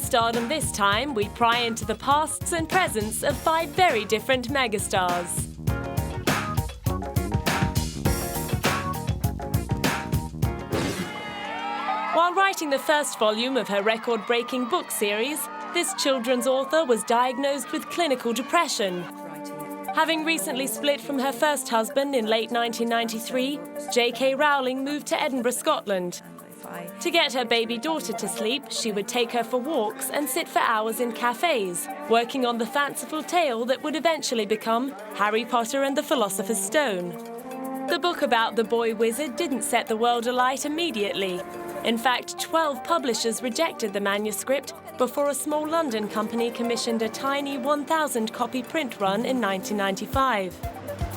stardom this time, we pry into the pasts and presents of 5 very different megastars. While writing the first volume of her record-breaking book series, this children's author was diagnosed with clinical depression. Having recently split from her first husband in late 1993, J.K. Rowling moved to Edinburgh, Scotland. To get her baby daughter to sleep, she would take her for walks and sit for hours in cafes, working on the fanciful tale that would eventually become Harry Potter and the Philosopher's Stone. The book about the boy wizard didn't set the world alight immediately. In fact, 12 publishers rejected the manuscript before a small London company commissioned a tiny 1,000-copy print run in 1995.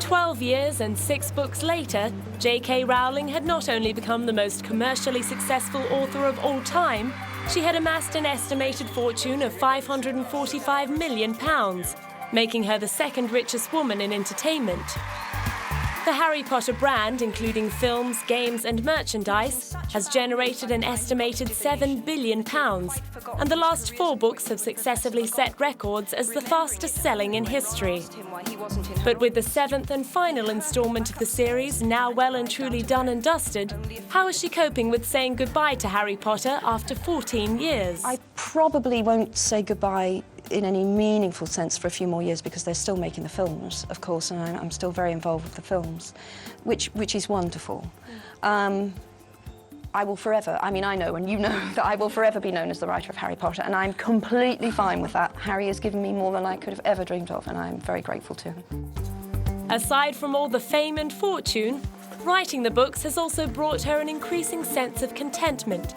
12 years and 6 books later, J.K. Rowling had not only become the most commercially successful author of all time, she had amassed an estimated fortune of £545 million, making her the second richest woman in entertainment. The Harry Potter brand, including films, games and merchandise, has generated an estimated £7 billion, and the last 4 books have successively set records as the fastest-selling in history. But with the 7th and final instalment of the series now well and truly done and dusted, how is she coping with saying goodbye to Harry Potter after 14 years? I probably won't say goodbye in any meaningful sense for a few more years because they're still making the films, of course, and I'm still very involved with the films, which is wonderful. I will forever, I mean, I know and you know that I will forever be known as the writer of Harry Potter, and I'm completely fine with that. Harry has given me more than I could have ever dreamed of, and I'm very grateful to him. Aside from all the fame and fortune, writing the books has also brought her an increasing sense of contentment.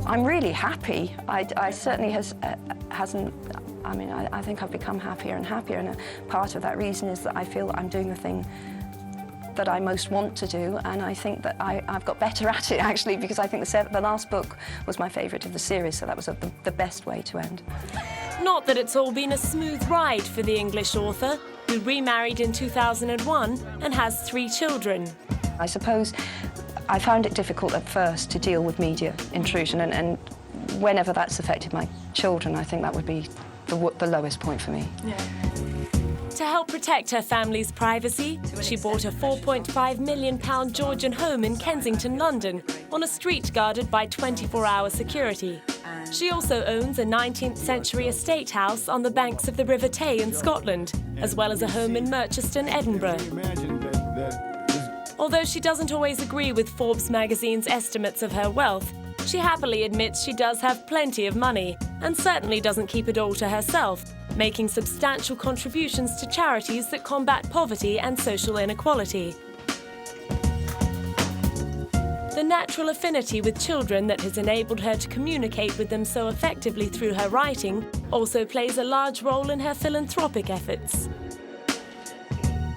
I'm really happy. I certainly hasn't. I mean, I think I've become happier and happier, and a part of that reason is that I feel that I'm doing the thing that I most want to do, and I think that I've got better at it, actually, because I think the last book was my favourite of the series, so that was the best way to end. Not that it's all been a smooth ride for the English author, who remarried in 2001 and has 3 children. I suppose I found it difficult at first to deal with media intrusion, and whenever that's affected my children, I think that would be the lowest point for me. Yeah. To help protect her family's privacy, she bought a £4.5 million Georgian home in Kensington, London, on a street guarded by 24-hour security. She also owns a 19th-century estate house on the banks of the River Tay in Scotland, as well as a home in Merchiston, Edinburgh. Although she doesn't always agree with Forbes magazine's estimates of her wealth, she happily admits she does have plenty of money and certainly doesn't keep it all to herself, making substantial contributions to charities that combat poverty and social inequality. The natural affinity with children that has enabled her to communicate with them so effectively through her writing also plays a large role in her philanthropic efforts.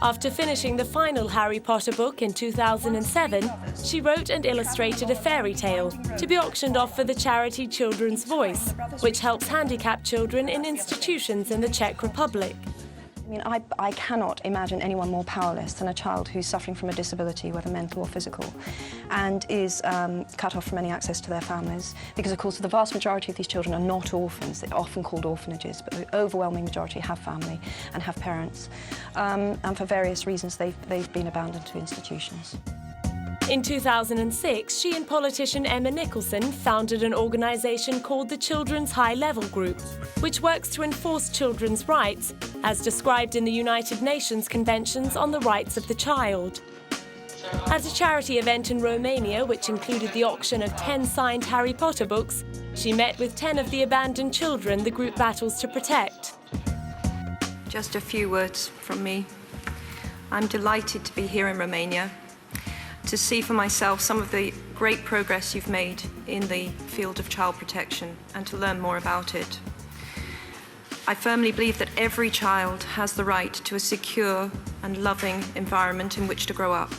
After finishing the final Harry Potter book in 2007, she wrote and illustrated a fairy tale to be auctioned off for the charity Children's Voice, which helps handicapped children in institutions in the Czech Republic. I mean, I cannot imagine anyone more powerless than a child who's suffering from a disability, whether mental or physical, and is cut off from any access to their families. Because, of course, the vast majority of these children are not orphans. They're often called orphanages, but the overwhelming majority have family and have parents. And for various reasons, they've been abandoned to institutions. In 2006, she and politician Emma Nicholson founded an organisation called the Children's High Level Group, which works to enforce children's rights, as described in the United Nations Conventions on the Rights of the Child. At a charity event in Romania, which included the auction of 10 signed Harry Potter books, she met with 10 of the abandoned children the group battles to protect. Just a few words from me. I'm delighted to be here in Romania, to see for myself some of the great progress you've made in the field of child protection and to learn more about it. I firmly believe that every child has the right to a secure and loving environment in which to grow up.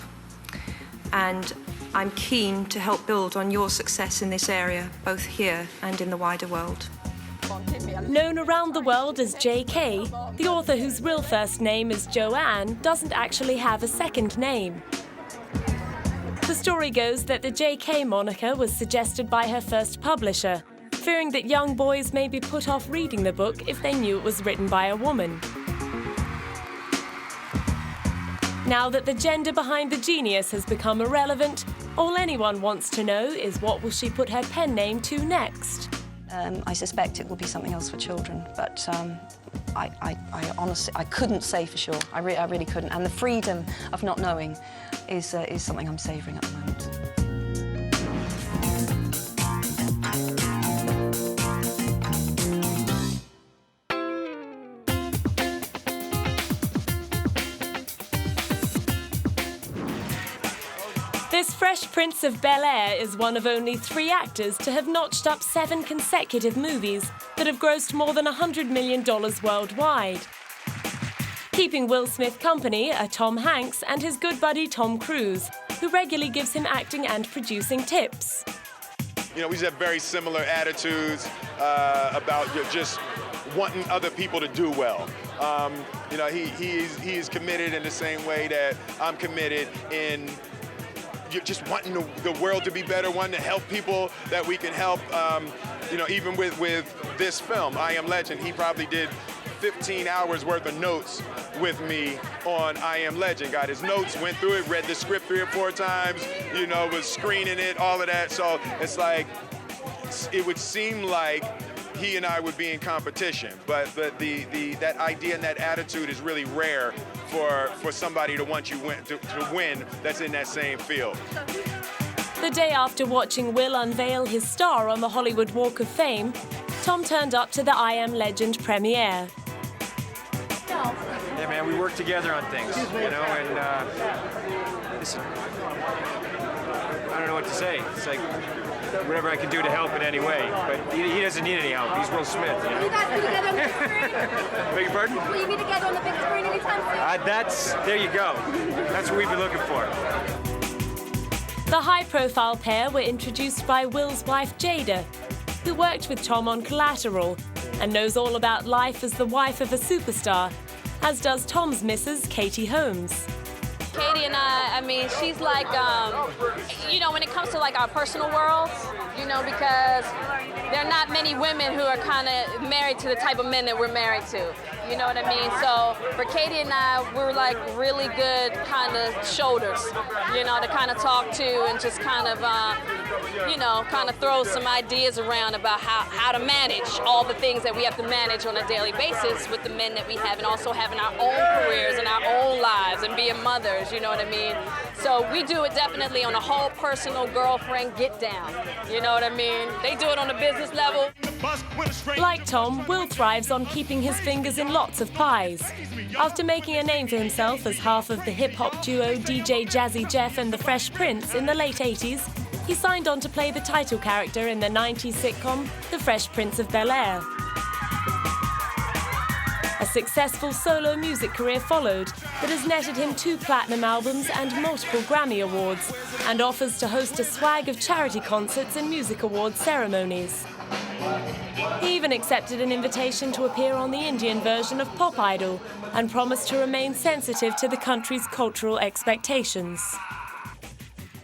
And I'm keen to help build on your success in this area, both here and in the wider world. Known around the world as J.K., the author whose real first name is Joanne doesn't actually have a second name. The story goes that the J.K. moniker was suggested by her first publisher, fearing that young boys may be put off reading the book if they knew it was written by a woman. Now that the gender behind the genius has become irrelevant, all anyone wants to know is what will she put her pen name to next? I suspect it will be something else for children, but I honestly, I couldn't say for sure. I really couldn't. And the freedom of not knowing is something I'm savouring at the moment. This Fresh Prince of Bel-Air is one of only 3 actors to have notched up 7 consecutive movies that have grossed more than $100 million worldwide. Keeping Will Smith company are Tom Hanks and his good buddy Tom Cruise, who regularly gives him acting and producing tips. You know, we just have very similar attitudes about just wanting other people to do well. You know, he is committed in the same way that I'm committed in just wanting the world to be better, wanting to help people that we can help. You know, even with this film, I Am Legend, he probably did 15 hours worth of notes with me on I Am Legend. Got his notes, went through it, read the script 3 or 4 times, you know, was screening it, all of that. So it's like, it would seem like he and I would be in competition, but that idea and that attitude is really rare for somebody to want you to win that's in that same field. The day after watching Will unveil his star on the Hollywood Walk of Fame, Tom turned up to the I Am Legend premiere. Yeah, man, we work together on things, you know, and listen, I don't know what to say. It's like, whatever I can do to help in any way, but he doesn't need any help. He's Will Smith. You know? Will you guys be together on the big screen? Beg your pardon? Will you be together on the big screen anytime soon? There you go. That's what we've been looking for. The high-profile pair were introduced by Will's wife, Jada, who worked with Tom on Collateral and knows all about life as the wife of a superstar, as does Tom's missus, Katie Holmes. Katie and I mean, she's like, you know, when it comes to like our personal worlds, you know, because there are not many women who are kind of married to the type of men that we're married to. You know what I mean? So for Katie and I, we're like really good kind of shoulders, you know, to kind of talk to and just kind of, you know, kind of throw some ideas around about how to manage all the things that we have to manage on a daily basis with the men that we have, and also having our own careers and our own lives and being mothers, you know what I mean? So we do it definitely on a whole personal girlfriend get down, you know what I mean? They do it on a business level. Like Tom, Will thrives on keeping his fingers in lots of pies. After making a name for himself as half of the hip-hop duo DJ Jazzy Jeff and the Fresh Prince in the late 80s, he signed on to play the title character in the 90s sitcom The Fresh Prince of Bel-Air. A successful solo music career followed that has netted him 2 platinum albums and multiple Grammy Awards, and offers to host a swag of charity concerts and music awards ceremonies. He even accepted an invitation to appear on the Indian version of Pop Idol and promised to remain sensitive to the country's cultural expectations.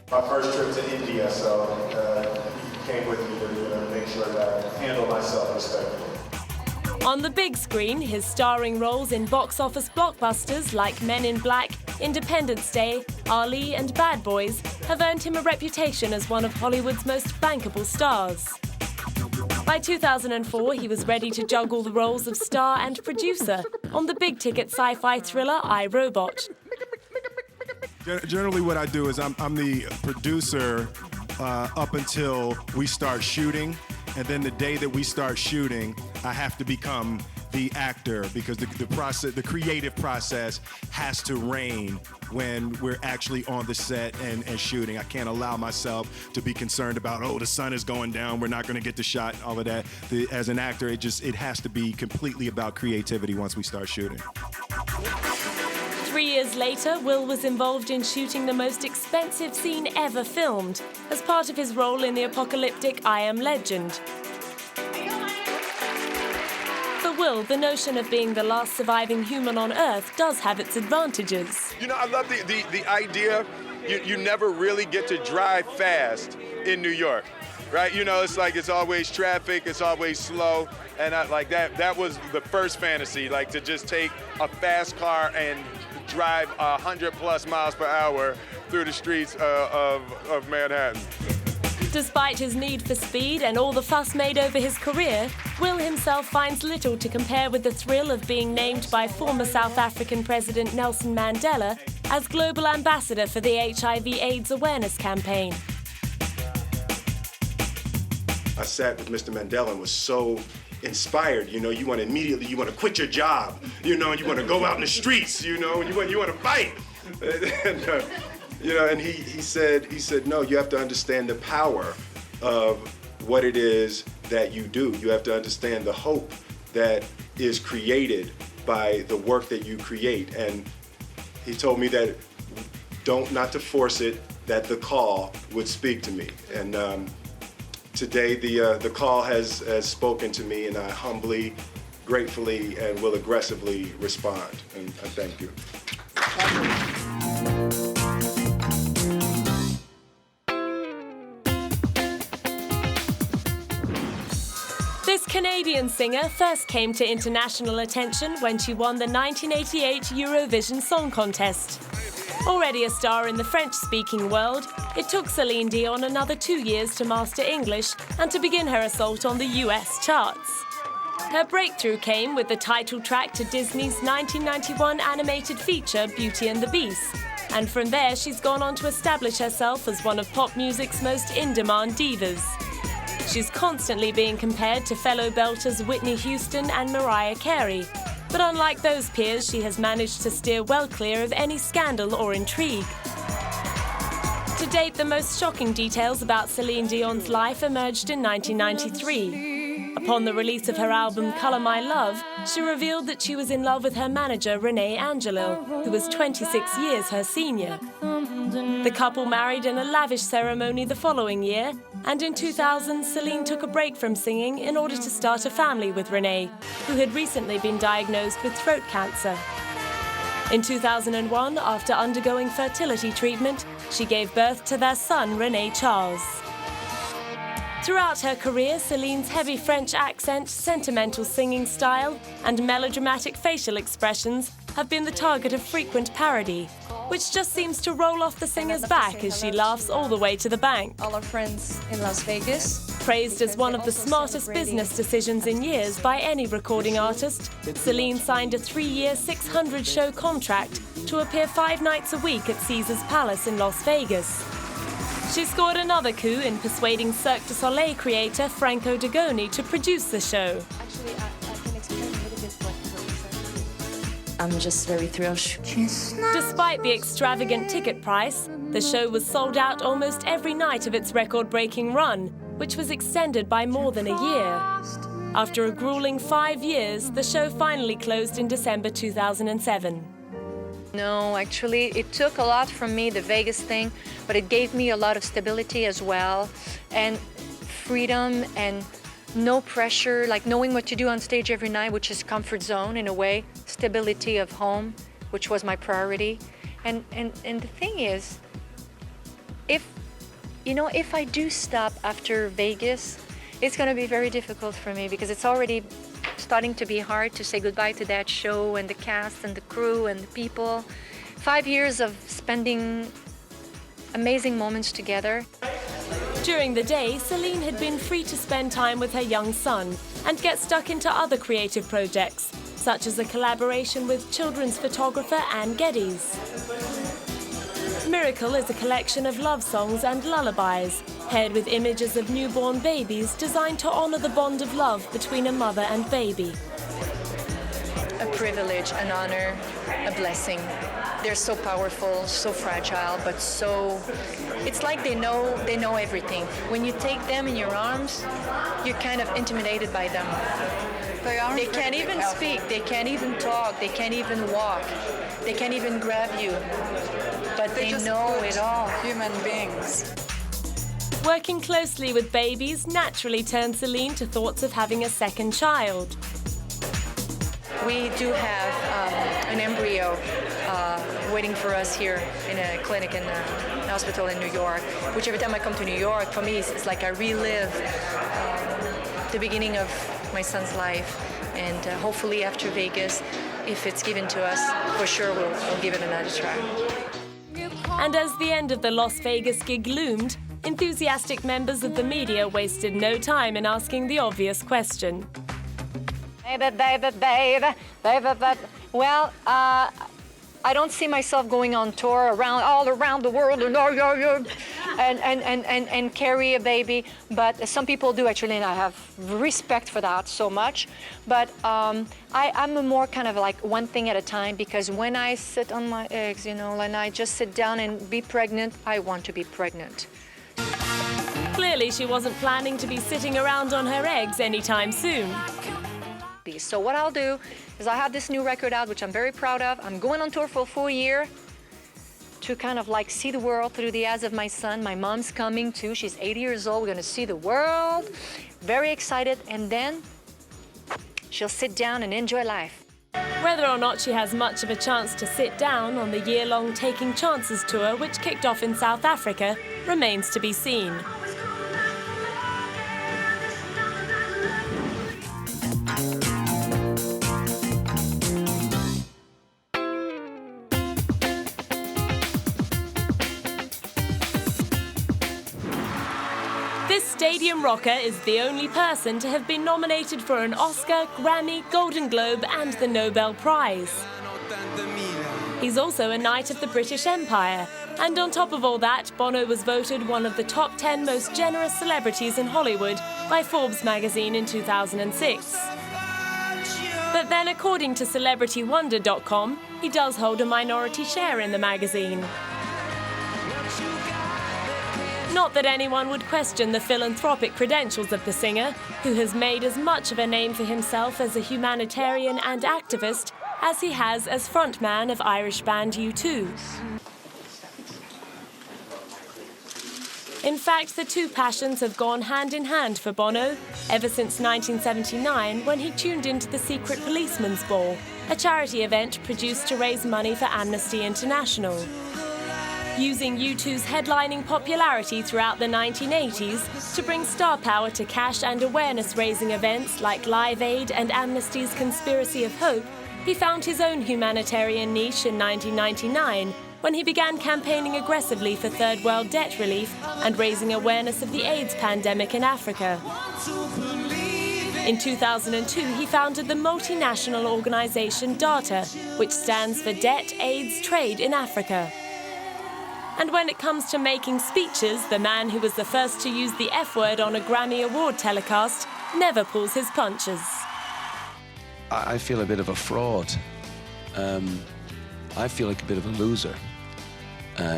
My first trip to India, so he came with me to make sure that I handle myself respectfully. On the big screen, his starring roles in box office blockbusters like Men in Black, Independence Day, Ali and Bad Boys have earned him a reputation as one of Hollywood's most bankable stars. By 2004, he was ready to juggle the roles of star and producer on the big-ticket sci-fi thriller I, Robot. Generally what I do is I'm the producer up until we start shooting, and then the day that we start shooting, I have to become the actor, because the creative process has to reign when we're actually on the set and shooting. I can't allow myself to be concerned about, oh, the sun is going down, we're not going to get the shot, all of that. As an actor, it has to be completely about creativity once we start shooting. 3 years later, Will was involved in shooting the most expensive scene ever filmed as part of his role in the apocalyptic I Am Legend. For Will, the notion of being the last surviving human on Earth does have its advantages. You know, I love the idea you never really get to drive fast in New York, right? You know, it's like it's always traffic, it's always slow, and that was the first fantasy, like to just take a fast car and drive 100+ miles per hour through the streets of Manhattan. Despite his need for speed and all the fuss made over his career, Will himself finds little to compare with the thrill of being named by former South African President Nelson Mandela as Global Ambassador for the HIV/AIDS awareness campaign. I sat with Mr. Mandela and was so inspired. You know, you want to quit your job, you know, and you want to go out in the streets, you know, and you want to fight. And, you know, and he said, no, you have to understand the power of what it is that you do. You have to understand the hope that is created by the work that you create. And he told me that not to force it, that the call would speak to me. And today the call has spoken to me, and I humbly, gratefully, and will aggressively respond. And I thank you. This Canadian singer first came to international attention when she won the 1988 Eurovision Song Contest. Already a star in the French-speaking world, it took Celine Dion another 2 years to master English and to begin her assault on the US charts. Her breakthrough came with the title track to Disney's 1991 animated feature Beauty and the Beast, and from there she's gone on to establish herself as one of pop music's most in-demand divas. She's constantly being compared to fellow belters Whitney Houston and Mariah Carey, but unlike those peers, she has managed to steer well clear of any scandal or intrigue. To date, the most shocking details about Celine Dion's life emerged in 1993. Upon the release of her album Colour My Love, she revealed that she was in love with her manager Renee Angelo, who was 26 years her senior. The couple married in a lavish ceremony the following year, and in 2000, Celine took a break from singing in order to start a family with Renee, who had recently been diagnosed with throat cancer. In 2001, after undergoing fertility treatment, she gave birth to their son, René Charles. Throughout her career, Celine's heavy French accent, sentimental singing style, and melodramatic facial expressions have been the target of frequent parody, which just seems to roll off the singer's back as she laughs all the way to the bank. All our friends in Las Vegas. Praised as one of the smartest business decisions in years by any recording artist, Celine signed a 3-year, 600-show contract to appear 5 nights a week at Caesars Palace in Las Vegas. She scored another coup in persuading Cirque du Soleil creator Franco Degoni to produce the show. Actually, I can explain a little bit what I'm just very thrilled. Despite the extravagant ticket price, the show was sold out almost every night of its record-breaking run, which was extended by more than a year. After a grueling 5 years, the show finally closed in December 2007. No, actually, it took a lot from me, the Vegas thing, but it gave me a lot of stability as well, and freedom and no pressure, like knowing what to do on stage every night, which is comfort zone in a way, stability of home, which was my priority. And the thing is, if I do stop after Vegas, it's going to be very difficult for me because it's already starting to be hard to say goodbye to that show and the cast and the crew and the people. 5 years of spending amazing moments together. During the day, Celine had been free to spend time with her young son and get stuck into other creative projects, such as a collaboration with children's photographer Anne Geddes. Miracle is a collection of love songs and lullabies, paired with images of newborn babies designed to honor the bond of love between a mother and baby. A privilege, an honor, a blessing. They're so powerful, so fragile, but so... It's like they know everything. When you take them in your arms, you're kind of intimidated by them. They can't even speak, they can't even talk, they can't even walk, they can't even grab you. But they know it all. Human beings. Working closely with babies naturally turned Celine to thoughts of having a second child. We do have an embryo waiting for us here in a clinic in a hospital in New York, which every time I come to New York, for me, it's like I relive the beginning of my son's life. And hopefully after Vegas, if it's given to us, for sure we'll give it another try. And as the end of the Las Vegas gig loomed, enthusiastic members of the media wasted no time in asking the obvious question. Baby. Well, I don't see myself going on tour all around the world and carry a baby, but some people do actually, and I have respect for that so much. But I'm a more kind of like one thing at a time, because when I sit on my eggs, and I just sit down and be pregnant, I want to be pregnant. Clearly, she wasn't planning to be sitting around on her eggs anytime soon. So what I'll do is I have this new record out, which I'm very proud of. I'm going on tour for a full year to kind of like see the world through the eyes of my son. My mom's coming too. She's 80 years old. We're going to see the world. Very excited. And then she'll sit down and enjoy life. Whether or not she has much of a chance to sit down on the year-long Taking Chances tour, which kicked off in South Africa, remains to be seen. This stadium rocker is the only person to have been nominated for an Oscar, Grammy, Golden Globe and the Nobel Prize. He's also a Knight of the British Empire. And on top of all that, Bono was voted one of the top 10 most generous celebrities in Hollywood by Forbes magazine in 2006. But then, according to CelebrityWonder.com, he does hold a minority share in the magazine. Not that anyone would question the philanthropic credentials of the singer, who has made as much of a name for himself as a humanitarian and activist as he has as frontman of Irish band U2. In fact, the two passions have gone hand in hand for Bono ever since 1979, when he tuned into the Secret Policeman's Ball, a charity event produced to raise money for Amnesty International. Using U2's headlining popularity throughout the 1980s to bring star power to cash and awareness-raising events like Live Aid and Amnesty's Conspiracy of Hope, he found his own humanitarian niche in 1999, when he began campaigning aggressively for third world debt relief and raising awareness of the AIDS pandemic in Africa. In 2002, he founded the multinational organization DATA, which stands for Debt, AIDS, Trade in Africa. And when it comes to making speeches, the man who was the first to use the F word on a Grammy Award telecast never pulls his punches. I feel a bit of a fraud. I feel like a bit of a loser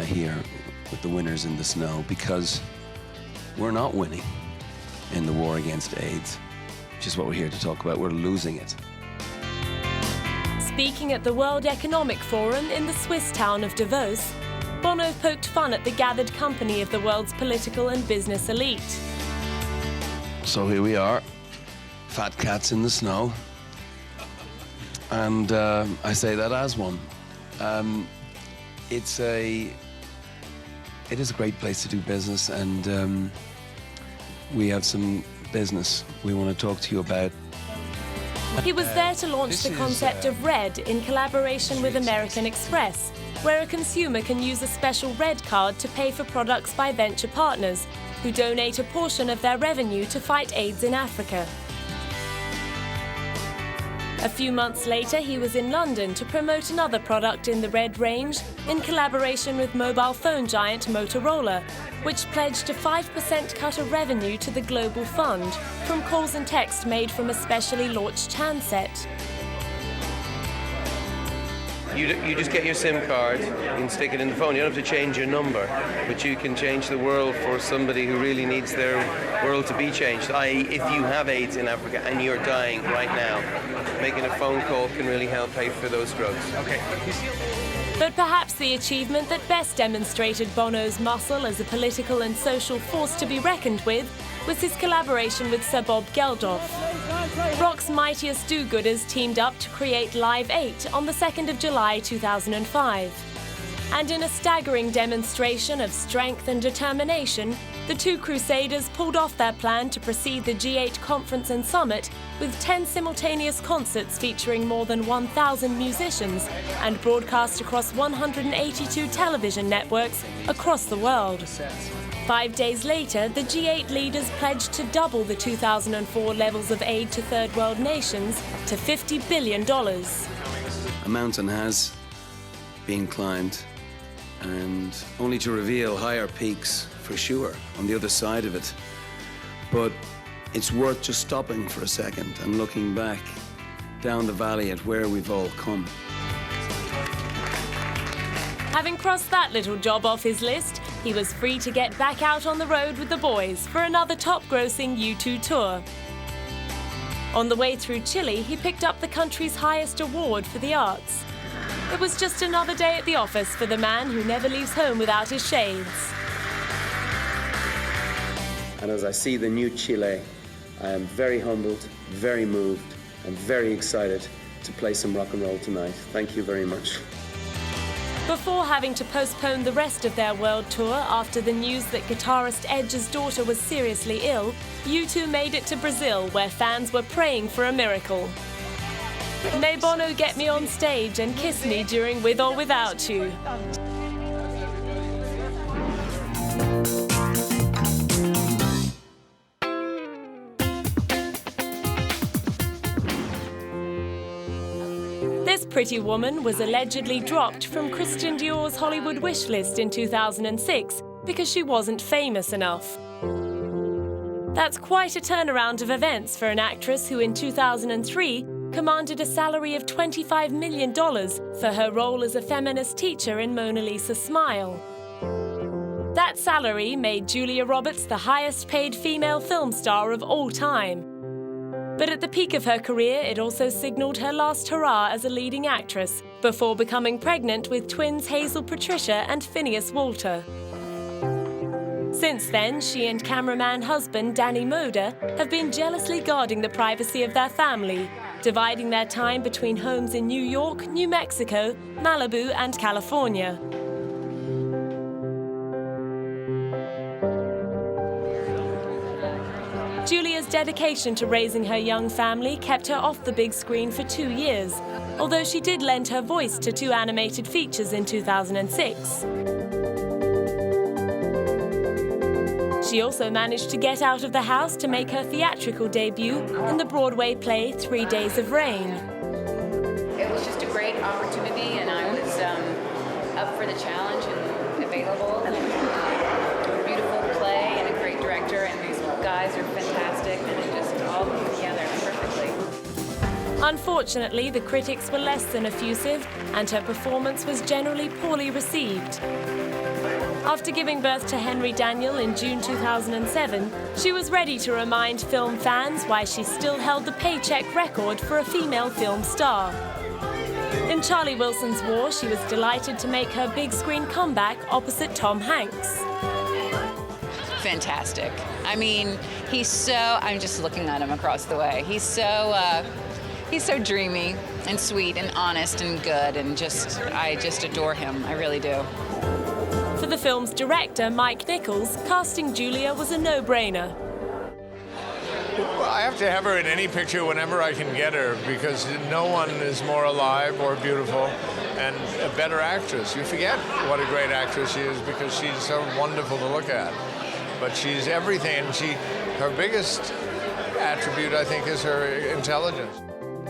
here with the winners in the snow, because we're not winning in the war against AIDS, which is what we're here to talk about. We're losing it. Speaking at the World Economic Forum in the Swiss town of Davos, Bono poked fun at the gathered company of the world's political and business elite. So here we are, fat cats in the snow, and I say that as one. It is a great place to do business, and we have some business we want to talk to you about. He was there to launch the concept of Red in collaboration with American Express, where a consumer can use a special Red card to pay for products by venture partners, who donate a portion of their revenue to fight AIDS in Africa. A few months later, he was in London to promote another product in the Red range in collaboration with mobile phone giant Motorola, which pledged a 5% cut of revenue to the Global Fund from calls and text made from a specially launched handset. You just get your SIM card, you can stick it in the phone. You don't have to change your number, but you can change the world for somebody who really needs their world to be changed. I.e., if you have AIDS in Africa and you're dying right now, making a phone call can really help pay for those drugs. Okay. But perhaps the achievement that best demonstrated Bono's muscle as a political and social force to be reckoned with was his collaboration with Sir Bob Geldof. Rock's mightiest do-gooders teamed up to create Live 8 on the 2nd of July 2005. And in a staggering demonstration of strength and determination, the two crusaders pulled off their plan to precede the G8 conference and summit with 10 simultaneous concerts featuring more than 1,000 musicians and broadcast across 182 television networks across the world. 5 days later, the G8 leaders pledged to double the 2004 levels of aid to third world nations to $50 billion. A mountain has been climbed, and only to reveal higher peaks for sure on the other side of it. But it's worth just stopping for a second and looking back down the valley at where we've all come. Having crossed that little job off his list, he was free to get back out on the road with the boys for another top-grossing U2 tour. On the way through Chile, he picked up the country's highest award for the arts. It was just another day at the office for the man who never leaves home without his shades. And as I see the new Chile, I am very humbled, very moved, and very excited to play some rock and roll tonight. Thank you very much. Before having to postpone the rest of their world tour after the news that guitarist Edge's daughter was seriously ill, U2 made it to Brazil, where fans were praying for a miracle. May Bono get me on stage and kiss me during With or Without You. This pretty woman was allegedly dropped from Christian Dior's Hollywood wish list in 2006 because she wasn't famous enough. That's quite a turnaround of events for an actress who in 2003 commanded a salary of $25 million for her role as a feminist teacher in Mona Lisa Smile. That salary made Julia Roberts the highest-paid female film star of all time. But at the peak of her career, it also signaled her last hurrah as a leading actress, before becoming pregnant with twins Hazel Patricia and Phineas Walter. Since then, she and cameraman husband Danny Moder have been jealously guarding the privacy of their family, dividing their time between homes in New York, New Mexico, Malibu, and California. Julia's dedication to raising her young family kept her off the big screen for 2 years, although she did lend her voice to 2 animated features in 2006. She also managed to get out of the house to make her theatrical debut in the Broadway play 3 Days of Rain. It was just a great opportunity, and I was up for the challenge and available. A beautiful play and a great director, and these guys are fantastic, and it just all came together perfectly. Unfortunately, the critics were less than effusive, and her performance was generally poorly received. After giving birth to Henry Daniel in June 2007, she was ready to remind film fans why she still held the paycheck record for a female film star. In Charlie Wilson's War, she was delighted to make her big screen comeback opposite Tom Hanks. Fantastic. I mean, I'm just looking at him across the way. He's so dreamy and sweet and honest and good, and I just adore him. I really do. For the film's director, Mike Nichols, casting Julia was a no-brainer. I have to have her in any picture whenever I can get her, because no one is more alive or beautiful and a better actress. You forget what a great actress she is because she's so wonderful to look at. But she's everything, and her biggest attribute, I think, is her intelligence.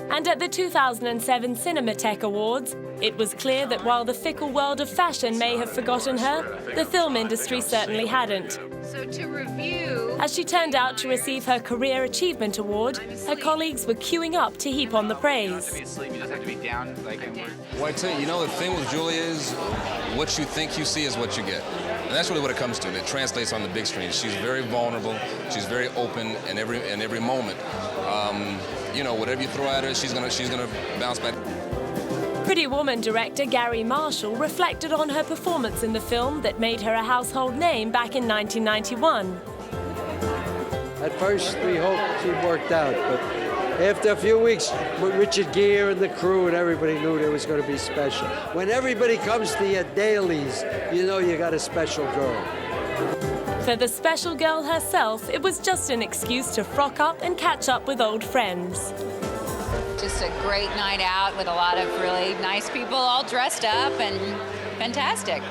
And at the 2007 Cinematheque Awards, it was clear that while the fickle world of fashion may have forgotten her, the film industry certainly hadn't. So to review... As she turned out to receive her Career Achievement Award, her colleagues were queuing up to heap on the praise. You just have to be down, Well, I tell you, the thing with Julia is what you think you see is what you get. And that's really what it comes to. It translates on the big screen. She's very vulnerable. She's very open in every moment. Whatever you throw at her, she's gonna bounce back. Pretty Woman director Gary Marshall reflected on her performance in the film that made her a household name back in 1991. At first, we hoped she worked out, but After a few weeks, with Richard Gere and the crew and everybody knew it was going to be special. When everybody comes to your dailies, you know you got a special girl. For the special girl herself, it was just an excuse to frock up and catch up with old friends. Just a great night out with a lot of really nice people all dressed up and fantastic.